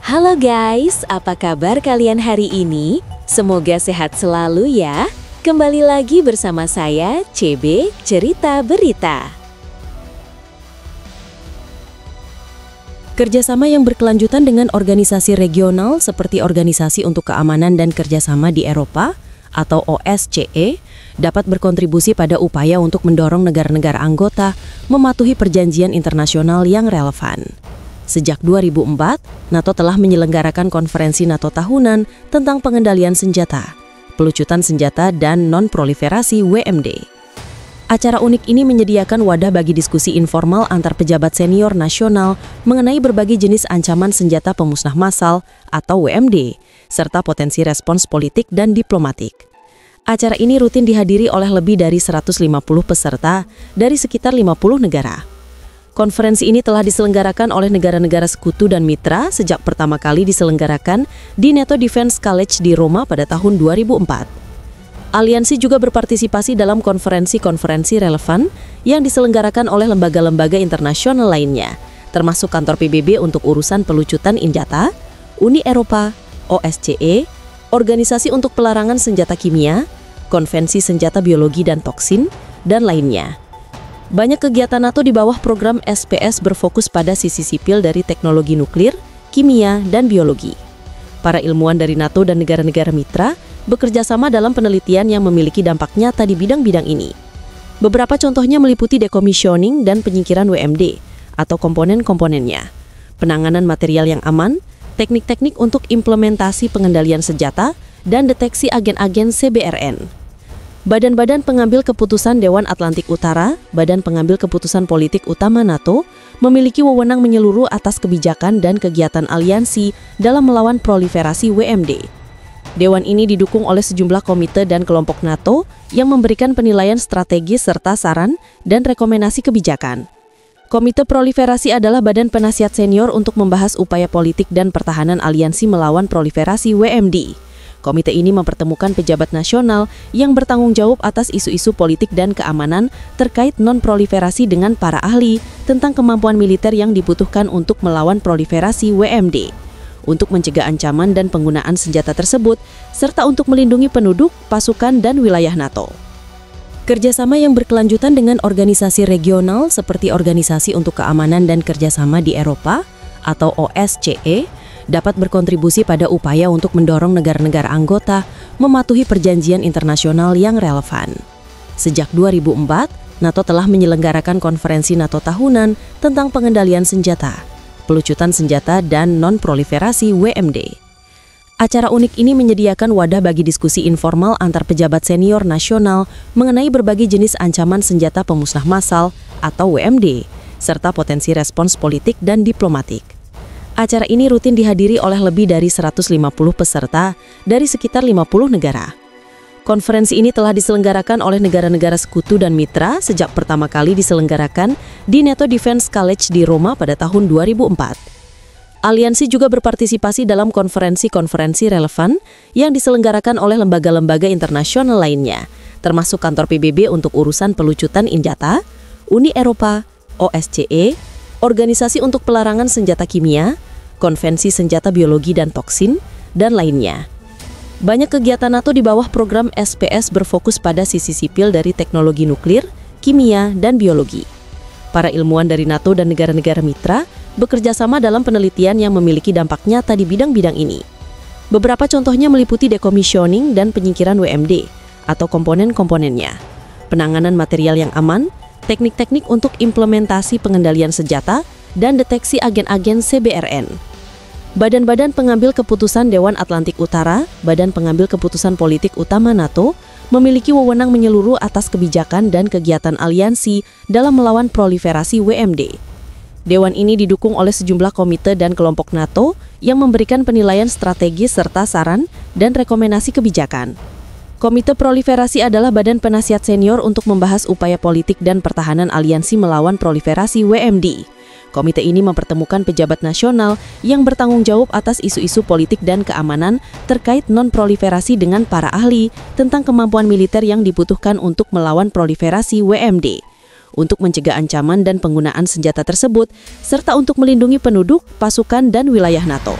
Halo guys, apa kabar kalian hari ini? Semoga sehat selalu ya. Kembali lagi bersama saya, CB Cerita Berita. Kerjasama yang berkelanjutan dengan organisasi regional seperti Organisasi untuk Keamanan dan Kerjasama di Eropa atau OSCE dapat berkontribusi pada upaya untuk mendorong negara-negara anggota mematuhi perjanjian internasional yang relevan. Sejak 2004, NATO telah menyelenggarakan konferensi NATO tahunan tentang pengendalian senjata, pelucutan senjata, dan non-proliferasi WMD. Acara unik ini menyediakan wadah bagi diskusi informal antar pejabat senior nasional mengenai berbagai jenis ancaman senjata pemusnah massal atau WMD, serta potensi respons politik dan diplomatik. Acara ini rutin dihadiri oleh lebih dari 150 peserta dari sekitar 50 negara. Konferensi ini telah diselenggarakan oleh negara-negara sekutu dan mitra sejak pertama kali diselenggarakan di NATO Defense College di Roma pada tahun 2004. Aliansi juga berpartisipasi dalam konferensi-konferensi relevan yang diselenggarakan oleh lembaga-lembaga internasional lainnya, termasuk kantor PBB untuk urusan pelucutan senjata, Uni Eropa, OSCE, Organisasi untuk Pelarangan Senjata Kimia, Konvensi Senjata Biologi dan Toksin, dan lainnya. Banyak kegiatan NATO di bawah program SPS berfokus pada sisi sipil dari teknologi nuklir, kimia, dan biologi. Para ilmuwan dari NATO dan negara-negara mitra bekerja sama dalam penelitian yang memiliki dampak nyata di bidang-bidang ini. Beberapa contohnya meliputi decommissioning dan penyingkiran WMD atau komponen-komponennya, penanganan material yang aman, teknik-teknik untuk implementasi pengendalian senjata, dan deteksi agen-agen CBRN. Badan-badan pengambil keputusan Dewan Atlantik Utara, badan pengambil keputusan politik utama NATO, memiliki wewenang menyeluruh atas kebijakan dan kegiatan aliansi dalam melawan proliferasi WMD. Dewan ini didukung oleh sejumlah komite dan kelompok NATO yang memberikan penilaian strategis serta saran dan rekomendasi kebijakan. Komite Proliferasi adalah badan penasihat senior untuk membahas upaya politik dan pertahanan aliansi melawan proliferasi WMD. Komite ini mempertemukan pejabat nasional yang bertanggung jawab atas isu-isu politik dan keamanan terkait non-proliferasi dengan para ahli tentang kemampuan militer yang dibutuhkan untuk melawan proliferasi WMD, untuk mencegah ancaman dan penggunaan senjata tersebut, serta untuk melindungi penduduk, pasukan, dan wilayah NATO. Kerjasama yang berkelanjutan dengan organisasi regional seperti Organisasi untuk Keamanan dan Kerjasama di Eropa atau OSCE dapat berkontribusi pada upaya untuk mendorong negara-negara anggota mematuhi perjanjian internasional yang relevan. Sejak 2004, NATO telah menyelenggarakan konferensi NATO tahunan tentang pengendalian senjata, pelucutan senjata, dan non-proliferasi WMD. Acara unik ini menyediakan wadah bagi diskusi informal antar pejabat senior nasional mengenai berbagai jenis ancaman senjata pemusnah massal atau WMD, serta potensi respons politik dan diplomatik. Acara ini rutin dihadiri oleh lebih dari 150 peserta dari sekitar 50 negara. Konferensi ini telah diselenggarakan oleh negara-negara sekutu dan mitra sejak pertama kali diselenggarakan di NATO Defense College di Roma pada tahun 2004. Aliansi juga berpartisipasi dalam konferensi-konferensi relevan yang diselenggarakan oleh lembaga-lembaga internasional lainnya, termasuk kantor PBB untuk urusan pelucutan senjata, Uni Eropa, OSCE, Organisasi untuk Pelarangan Senjata Kimia, Konvensi Senjata Biologi dan Toksin, dan lainnya. Banyak kegiatan NATO di bawah program SPS berfokus pada sisi sipil dari teknologi nuklir, kimia, dan biologi. Para ilmuwan dari NATO dan negara-negara mitra bekerja sama dalam penelitian yang memiliki dampak nyata di bidang-bidang ini. Beberapa contohnya meliputi decommissioning dan penyingkiran WMD atau komponen-komponennya, penanganan material yang aman, teknik-teknik untuk implementasi pengendalian senjata, dan deteksi agen-agen CBRN. Badan-badan pengambil keputusan Dewan Atlantik Utara, badan pengambil keputusan politik utama NATO, memiliki wewenang menyeluruh atas kebijakan dan kegiatan aliansi dalam melawan proliferasi WMD. Dewan ini didukung oleh sejumlah komite dan kelompok NATO yang memberikan penilaian strategis serta saran dan rekomendasi kebijakan. Komite Proliferasi adalah badan penasihat senior untuk membahas upaya politik dan pertahanan aliansi melawan proliferasi WMD. Komite ini mempertemukan pejabat nasional yang bertanggung jawab atas isu-isu politik dan keamanan terkait non-proliferasi dengan para ahli tentang kemampuan militer yang dibutuhkan untuk melawan proliferasi WMD, untuk mencegah ancaman dan penggunaan senjata tersebut, serta untuk melindungi penduduk, pasukan, dan wilayah NATO.